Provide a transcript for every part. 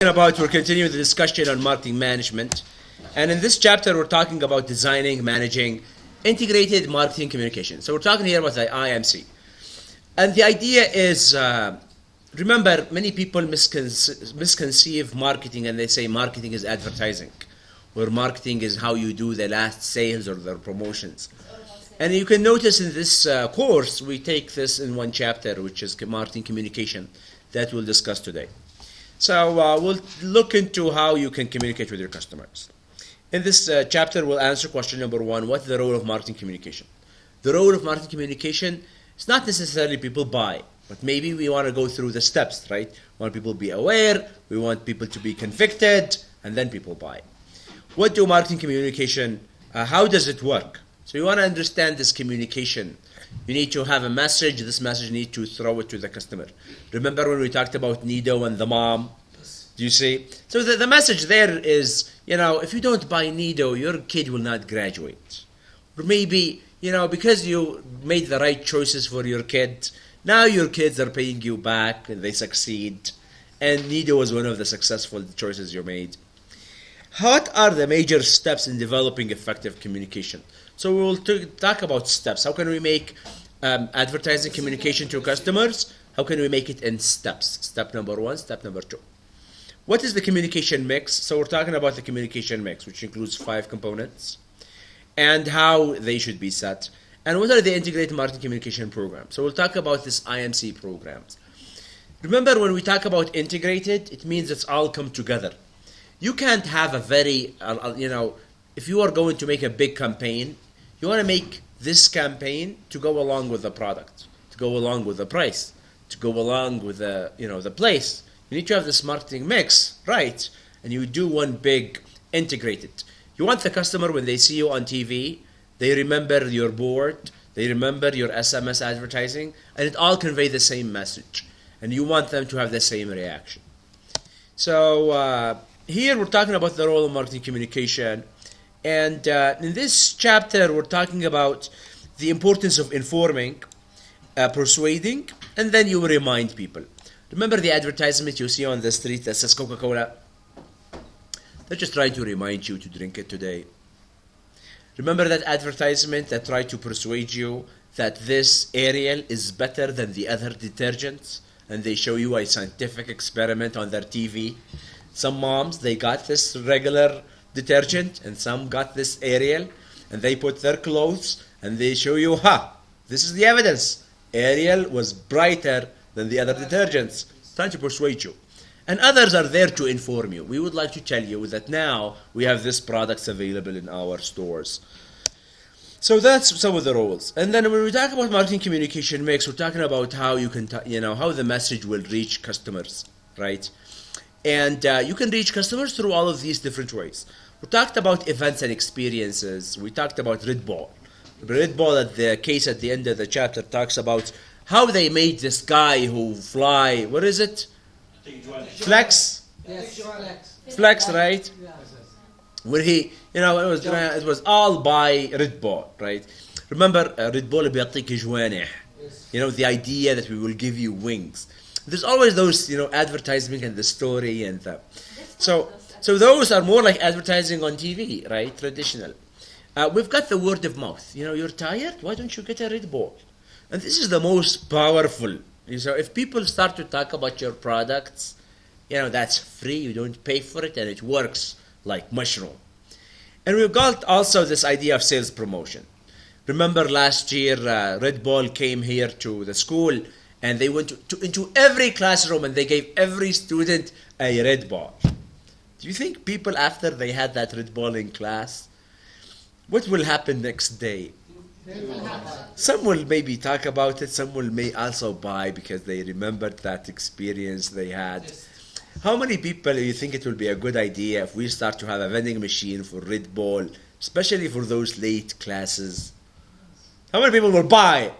We're continuing the discussion on marketing management, and in this chapter we're talking about designing, managing integrated marketing communication. So we're talking here about the IMC, and the idea is remember, many people misconceive marketing, and they say marketing is advertising, or marketing is how you do the last sales or the promotions. And you can notice in this course we take this in one chapter, which is marketing communication, that we'll discuss today. So we'll look into how you can communicate with your customers. In this chapter, we'll answer question number 1, what's the role of marketing communication? The role of marketing communication is not necessarily people buy, but maybe we want to go through the steps, right? We want people to be aware, we want people to be convicted, and then people buy. What do marketing communication, how does it work? So you want to understand this communication. You need to have a message. This message you need to throw it to the customer. Remember when we talked about Nido and the mom? Do you see? So the message there is, if you don't buy Nido, your kid will not graduate. Or maybe, because you made the right choices for your kid, now your kids are paying you back and they succeed. And Nido was one of the successful choices you made. What are the major steps in developing effective communication? So we will talk about steps. How can we make advertising communication to customers? How can we make it in steps? Step number 1, step number 2. What is the communication mix? So we're talking about the communication mix, which includes 5 components, and how they should be set. And what are the integrated marketing communication programs? So we'll talk about this IMC programs. Remember, when we talk about integrated, it means it's all come together. You can't have a very, if you are going to make a big campaign, you want to make this campaign to go along with the product, to go along with the price, to go along with the place. You need to have this marketing mix, right? And you do one big integrated. You want the customer, when they see you on TV, they remember your board, they remember your SMS advertising, and it all convey the same message. And you want them to have the same reaction. So here we're talking about the role of marketing communication. And in this chapter, we're talking about the importance of informing, persuading, and then you remind people. Remember the advertisement you see on the street that says Coca-Cola? They're just trying to remind you to drink it today. Remember that advertisement that tried to persuade you that this Ariel is better than the other detergents? And they show you a scientific experiment on their TV. Some moms, they got this regular detergent, and some got this Ariel, and they put their clothes, and they show you, this is the evidence. Ariel was brighter than the other detergents, trying to persuade you. And others are there to inform you. We would like to tell you that now we have these products available in our stores. So that's some of the roles. And then when we talk about marketing communication mix, we're talking about how you can, how the message will reach customers, right? And you can reach customers through all of these different ways. We talked about events and experiences. We talked about Red Bull. Red Bull, at the case at the end of the chapter, talks about how they made this guy who fly. What is it? Flex. Yes. Flex, right? Yeah. Where he, it was all by Red Bull, right? Remember, Red Bull بيعطيك جوانح. The idea that we will give you wings. There's always those, advertising and the story and the. So those are more like advertising on TV, right? Traditional. We've got the word of mouth. You're tired? Why don't you get a Red Bull? And this is the most powerful. So if people start to talk about your products, that's free. You don't pay for it, and it works like mushroom. And we've got also this idea of sales promotion. Remember last year, Red Bull came here to the school, and they went into every classroom, and they gave every student a Red Bull. Do you think people, after they had that Red Bull in class, what will happen next day? Some will maybe talk about it. Some will may also buy because they remembered that experience they had. How many people do you think it will be a good idea if we start to have a vending machine for Red Bull, especially for those late classes? How many people will buy?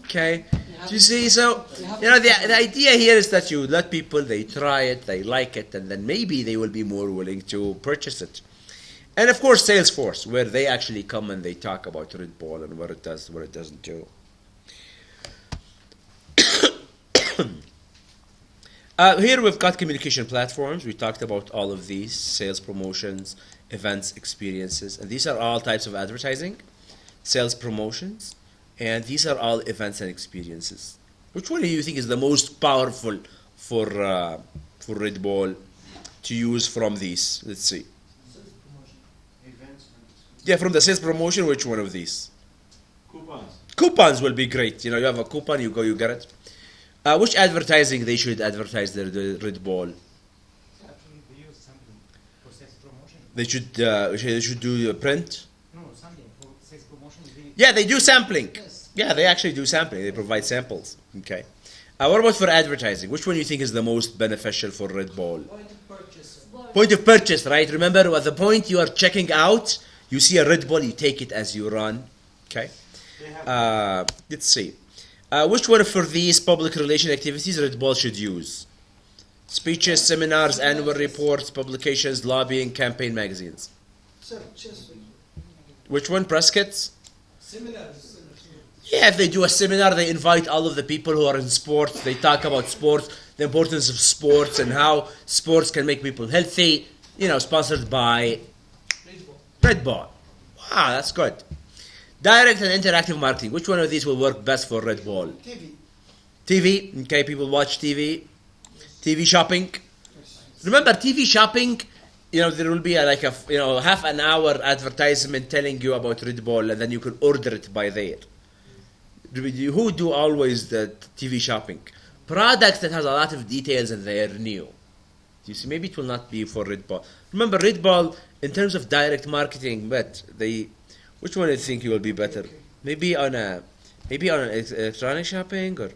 Okay, do you see? So, the idea here is that you let people, they try it, they like it, and then maybe they will be more willing to purchase it. And of course, Salesforce, where they actually come and they talk about Red Bull and what it does, what it doesn't do. Here we've got communication platforms. We talked about all of these: sales, promotions, events, experiences, and these are all types of advertising, sales, promotions, and these are all events and experiences. Which one do you think is the most powerful for Red Bull to use from these? Let's see. Sales promotion, events, and Yeah, from the sales promotion, which one of these? coupons. Coupons will be great. You know, you have a coupon, you go, you get it. Which advertising they should advertise the Red Bull? Actually, they use something for sales promotion. They should do print. No, something for sales promotion. Yeah, they do sampling. Yes. Yeah, they actually do sampling. They provide samples. Okay. What about for advertising? Which one do you think is the most beneficial for Red Bull? Point of purchase. Point of purchase, right? Remember, at the point you are checking out, you see a Red Bull, you take it as you run. Okay. Let's see. Which one for these public relation activities Red Bull should use? Speeches, seminars, annual reports, publications, lobbying, campaign magazines. Just Which one? Press kits? seminars. Yeah, if they do a seminar, they invite all of the people who are in sports. They talk about sports, the importance of sports, and how sports can make people healthy. You know, sponsored by Red Bull. Wow, that's good. Direct and interactive marketing. Which one of these will work best for Red Bull? TV. TV. Okay, people watch TV. TV shopping. Remember, TV shopping. You know, there will be like a half an hour advertisement telling you about Red Bull, and then you can order it by there. Who do always the TV shopping? Products that has a lot of details and they are new. You see, maybe it will not be for Red Bull. Remember, Red Bull in terms of direct marketing, but which one do you think you will be better? Maybe on electronic shopping, or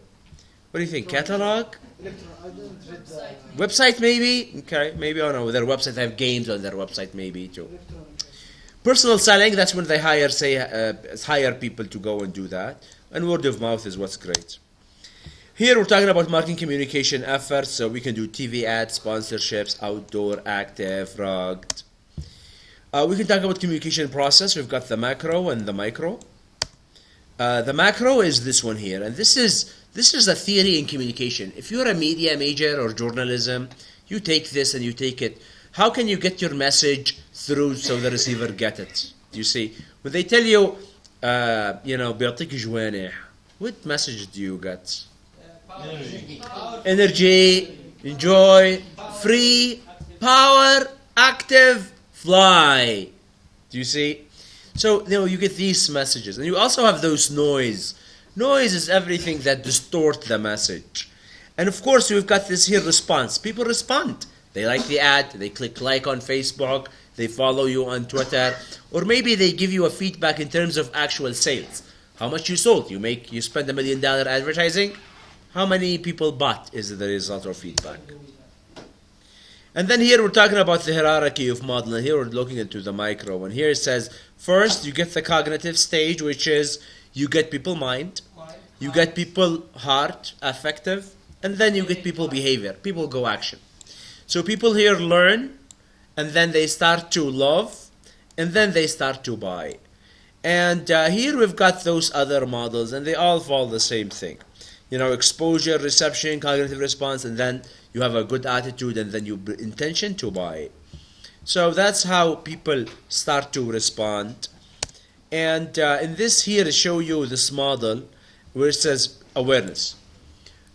what do you think? Catalog, I didn't read the website, maybe. Okay, maybe on their website. They have games on their website, maybe too. electronic. Personal selling. That's when they hire people to go and do that. And word of mouth is what's great. Here we're talking about marketing communication efforts, so we can do TV ads, sponsorships, outdoor, active, rugged. We can talk about communication process. We've got the macro and the micro. The macro is this one here, and this is a theory in communication. If you're a media major or journalism, you take this and you take it. How can you get your message through so the receiver get it? You see, when they tell you, بيعطيك جوانح, what message do you get? Energy, enjoy, free, power, active, fly. Do you see? So, you get these messages. And you also have those noise. Noise is everything that distorts the message. And of course, we've got this here response. People respond. They like the ad, they click like on Facebook, they follow you on Twitter, or maybe they give you a feedback in terms of actual sales. How much you sold? You spend $1 million advertising. How many people bought is the result of feedback. And then here we're talking about the hierarchy of model, and here we're looking into the micro. And here it says, first you get the cognitive stage, which is you get people mind, you get people heart, affective, and then you get people behavior. People go action. So people here learn, and then they start to love, and then they start to buy. And here we've got those other models, and they all follow the same thing. Exposure, reception, cognitive response, and then you have a good attitude, and then you intention to buy. So that's how people start to respond. And in this here, I show you this model where it says awareness.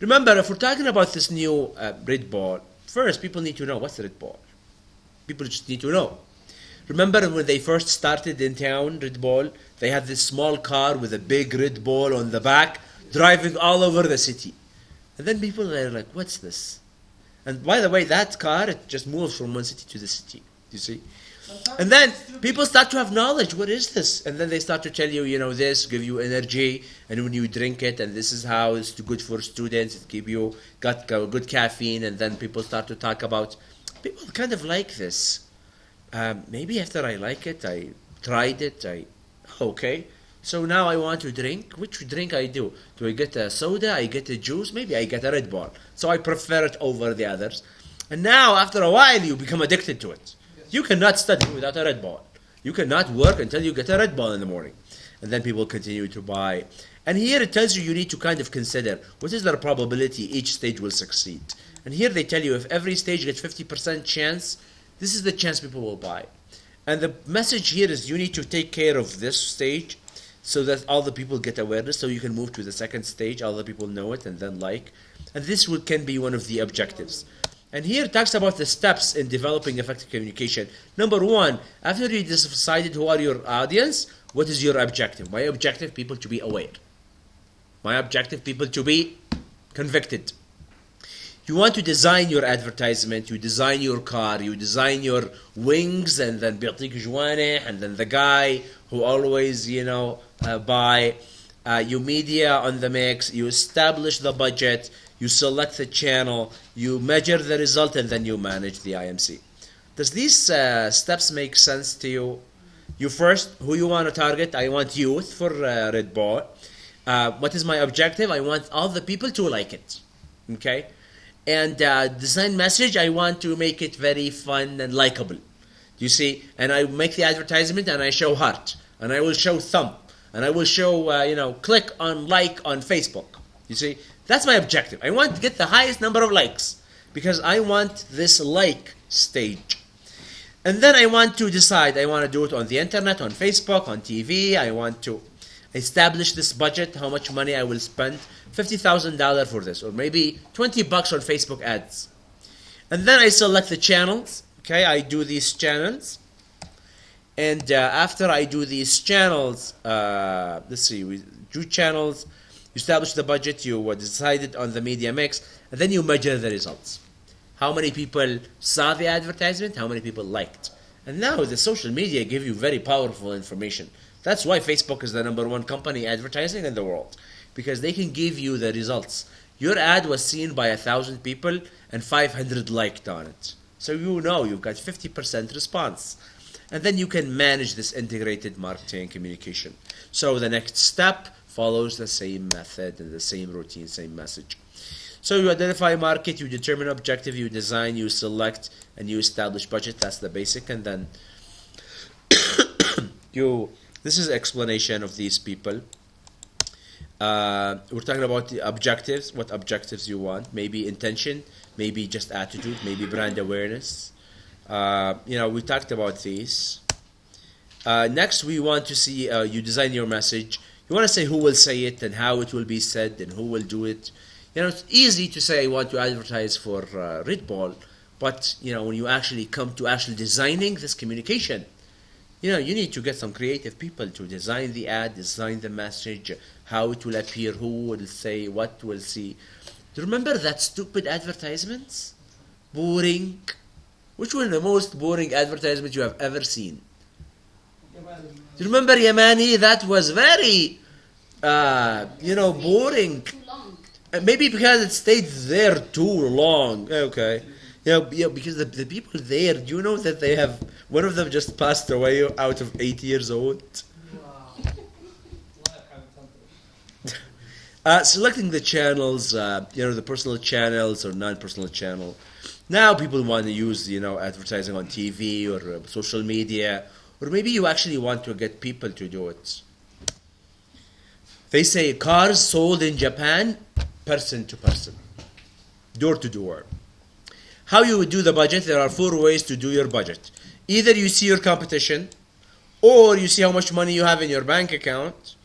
Remember, if we're talking about this new Red Bull, first people need to know what's Red Bull. People just need to know. Remember when they first started in town, Red Bull, they had this small car with a big Red Bull on the back, driving all over the city. And then people are like, what's this? And by the way, that car, it just moves from one city to the city. You see? And then people start to have knowledge. What is this? And then they start to tell you, this, give you energy. And when you drink it, and this is how it's good for students. It give you got good caffeine. And then people start to talk about, people kind of like this. Maybe after I like it, I tried it. Okay. So now I want to drink. Which drink I do? Do I get a soda? I get a juice? Maybe I get a Red Bull. So I prefer it over the others. And now, after a while, you become addicted to it. You cannot study without a Red Bull. You cannot work until you get a Red Bull in the morning. And then people continue to buy. And here it tells you need to kind of consider what is the probability each stage will succeed. And here they tell you if every stage gets 50% chance, this is the chance people will buy. And the message here is you need to take care of this stage so that all the people get awareness, so you can move to the second stage, all the people know it and then like. And this can be one of the objectives. And here it talks about the steps in developing effective communication. Number one, after you decided who are your audience, what is your objective? My objective, people to be aware. My objective, people to be convicted. You want to design your advertisement, you design your car, you design your wings, and then بيعطيك جوانح, and then the guy who always, buy, you media on the mix, you establish the budget, you select the channel, you measure the result, and then you manage the IMC. Does these steps make sense to you? You first, who you want to target? I want youth for Red Bull. What is my objective? I want all the people to like it. Okay? And design message, I want to make it very fun and likable. You see? And I make the advertisement and I show heart. And I will show thumb. And I will show, click on like on Facebook. You see? That's my objective. I want to get the highest number of likes. Because I want this like stage. And then I want to decide. I want to do it on the internet, on Facebook, on TV. I want to establish this budget, how much money I will spend. $50,000 for this, or maybe $20 on Facebook ads. And then I select the channels. Okay, I do these channels. And after I do these channels, let's see, we do channels, you establish the budget, you decided on the media mix, and then you measure the results. How many people saw the advertisement, how many people liked. And now the social media give you very powerful information. That's why Facebook is the #1 company advertising in the world. Because they can give you the results. Your ad was seen by 1,000 people and 500 liked on it. So you've got 50% response. And then you can manage this integrated marketing communication. So the next step follows the same method and the same routine, same message. So you identify market, you determine objective, you design, you select, and you establish budget. That's the basic. And then this is explanation of these people. We're talking about the objectives, what objectives you want, maybe intention, maybe just attitude, maybe brand awareness. We talked about these. Next, we want to see you design your message. You want to say who will say it and how it will be said and who will do it. It's easy to say I want to advertise for Red Bull, but when you actually come to actually designing this communication, you need to get some creative people to design the ad, design the message, how it will appear, who will say, what will see. Do you remember that stupid advertisements? Boring. Which one the most boring advertisement you have ever seen? Do you remember Yamani? That was very, boring. Too long. Maybe because it stayed there too long. Okay. Because the people there, do you know that they have, one of them just passed away out of 8 years old? Selecting the channels, the personal channels or non-personal channel. Now people want to use, advertising on TV or social media, or maybe you actually want to get people to do it. They say cars sold in Japan, person to person, door to door. How you would do the budget? There are 4 ways to do your budget. Either you see your competition, or you see how much money you have in your bank account,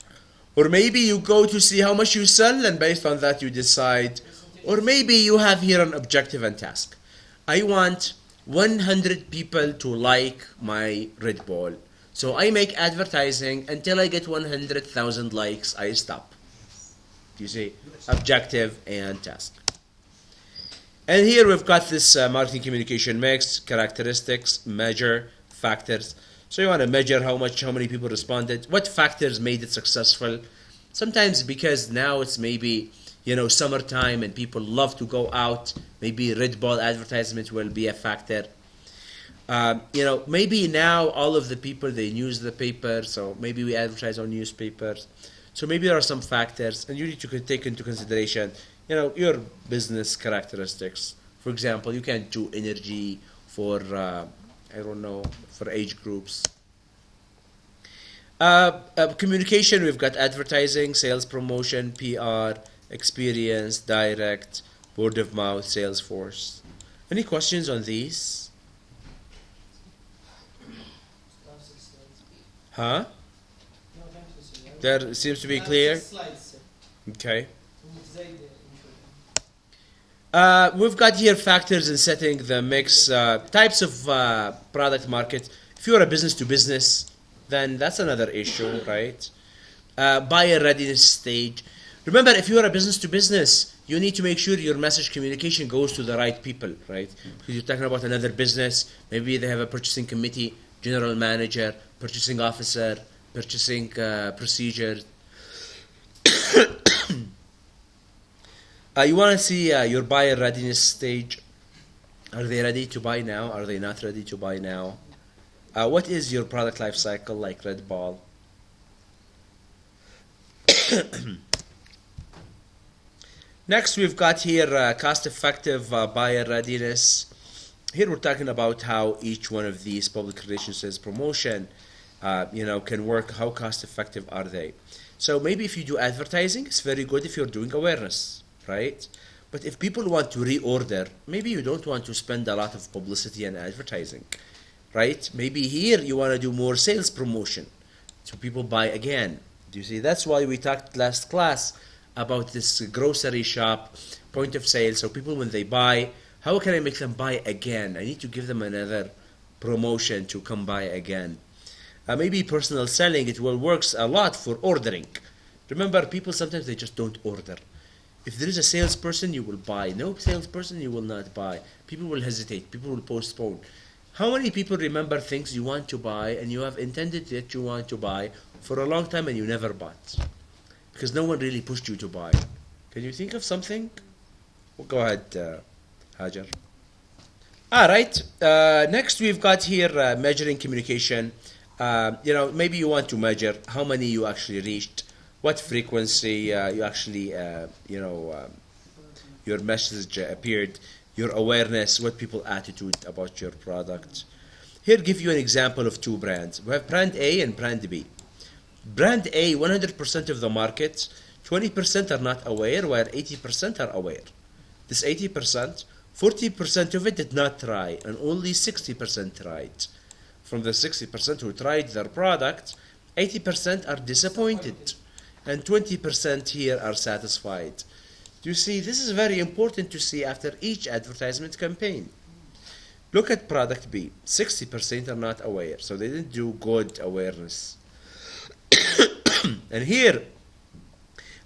or maybe you go to see how much you sell, and based on that you decide, or maybe you have here an objective and task. I want 100 people to like my Red Bull. So I make advertising until I get 100,000 likes, I stop. You see, objective and task. And here we've got this marketing communication mix, characteristics, measure, factors. So you want to measure how many people responded, what factors made it successful. Sometimes because now it's maybe, summertime and people love to go out, maybe Red Bull advertisement will be a factor. Maybe now all of the people, they use the paper, so maybe we advertise on newspapers. So maybe there are some factors, and you need to take into consideration, your business characteristics. For example, you can do energy for, for age groups. Communication, we've got advertising, sales promotion, PR, experience, direct, word of mouth, sales force. Any questions on these? Huh? No, thank you, sir. There seems to be clear. Slides, sir. Okay. ومتزايدة. We've got here factors in setting the mix, types of product market. If you're a business to business, then that's another issue, right? Buyer readiness stage. Remember, if you're a business to business, you need to make sure your message communication goes to the right people, right? Because you're talking about another business. Maybe they have a purchasing committee, general manager, purchasing officer, purchasing procedure. You want to see your buyer readiness stage. Are they ready to buy now? Are they not ready to buy now? What is your product life cycle like Red Ball? Next, we've got here cost-effective buyer readiness. Here we're talking about how each one of these public relations sales promotion, can work. How cost-effective are they? So maybe if you do advertising, it's very good if you're doing awareness, right? But if people want to reorder, maybe you don't want to spend a lot of publicity and advertising, right? Maybe here you want to do more sales promotion so people buy again. Do you see? That's why we talked last class about this grocery shop point of sale. So people, when they buy, how can I make them buy again? I need to give them another promotion to come buy again. Maybe personal selling, it will works a lot for ordering. Remember, people sometimes they just don't order. If there is a salesperson, you will buy. No salesperson, you will not buy. People will hesitate. People will postpone. How many people remember things you want to buy and you have intended that you want to buy for a long time and you never bought? Because no one really pushed you to buy. Can you think of something? Well, go ahead, Hajar. All right. Next, we've got here measuring communication. Maybe you want to measure how many you actually reached, what frequency you actually, your message appeared, your awareness, what people's attitude about your product. Here, give you an example of two brands. We have brand A and brand B. Brand A, 100% of the market, 20% are not aware, while 80% are aware. This 80%, 40% of it did not try, and only 60% tried. From the 60% who tried their product, 80% are disappointed, and 20% here are satisfied. Do you see, this is very important to see after each advertisement campaign. Look at product B, 60% are not aware, so they didn't do good awareness. And here,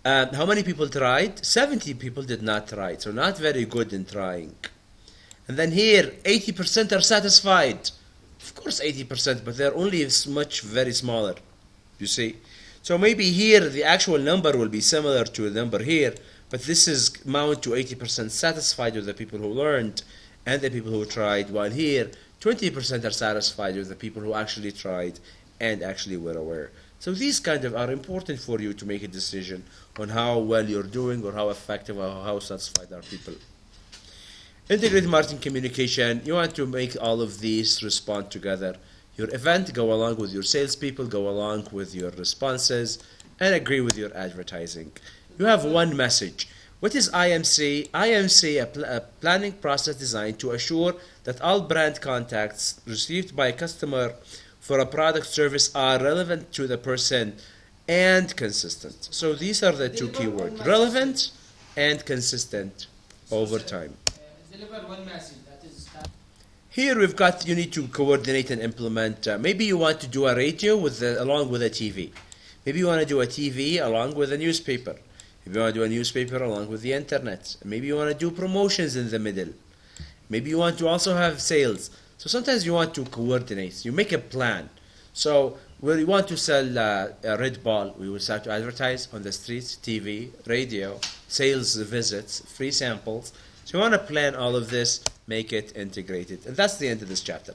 how many people tried? 70 people did not try, so not very good in trying. And then here, 80% are satisfied. Of course 80%, but they're only very smaller, you see. So maybe here the actual number will be similar to the number here, but this is amount to 80% satisfied with the people who learned and the people who tried, while here 20% are satisfied with the people who actually tried and actually were aware. So these kind of are important for you to make a decision on how well you're doing or how effective or how satisfied are people. Integrated marketing communication, you want to make all of these respond together. Your event, go along with your salespeople, go along with your responses, and agree with your advertising. You have one message. What is IMC? IMC, a planning process designed to assure that all brand contacts received by a customer for a product service are relevant to the person and consistent. So these are the two keywords, relevant and consistent over time. Deliver one message, that is. Here we've got, you need to coordinate and implement. Maybe you want to do a radio along with a TV. Maybe you want to do a TV along with a newspaper. Maybe you want to do a newspaper along with the internet. Maybe you want to do promotions in the middle. Maybe you want to also have sales. So sometimes you want to coordinate. You make a plan. So where you want to sell a Red Ball, we will start to advertise on the streets, TV, radio, sales visits, free samples. So you want to plan all of this, make it integrated. And that's the end of this chapter.